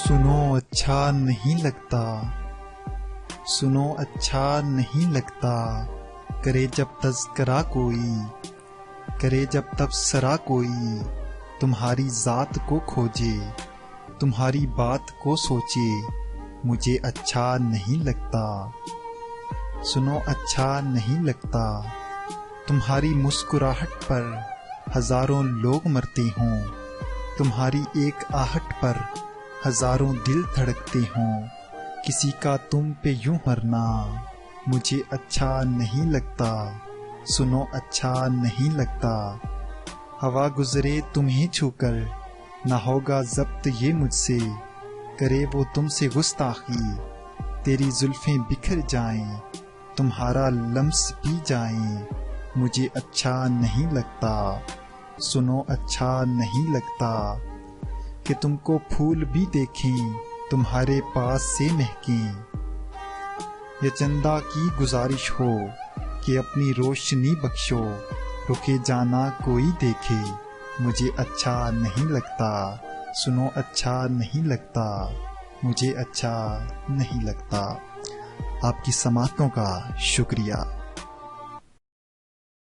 سنو اچھا نہیں لگتا، سنو اچھا نہیں لگتا، کرے جب تذکرہ کوئی، کرے جب تبصرہ کوئی، تمہاری ذات کو کھوجے، تمہاری بات کو سوچے، مجھے اچھا نہیں لگتا۔ سنو اچھا نہیں لگتا، تمہاری مسکراہٹ پر ہزاروں لوگ مرتے ہوں، تمہاری ایک آہٹ پر ہزاروں دل دھڑکتے ہوں، کسی کا تم پہ یوں مرنا مجھے اچھا نہیں لگتا۔ سنو اچھا نہیں لگتا، ہوا گزرے تمہیں چھو کر، نہ ہوگا ضبط یہ مجھ سے، کرے وہ تم سے گستاخی، تیری زلفیں بکھر جائیں، تمہارا لمس پی جائیں، مجھے اچھا نہیں لگتا۔ سنو اچھا نہیں لگتا، کہ تم کو پھول بھی دیکھیں تمہارے پاس سے مہکیں، یا چندہ کی گزارش ہو کہ اپنی روشنی بخشو، رکے جانا کوئی دیکھے، مجھے اچھا نہیں لگتا۔ سنو اچھا نہیں لگتا، مجھے اچھا نہیں لگتا۔ آپ کی سماعتوں کا شکریہ۔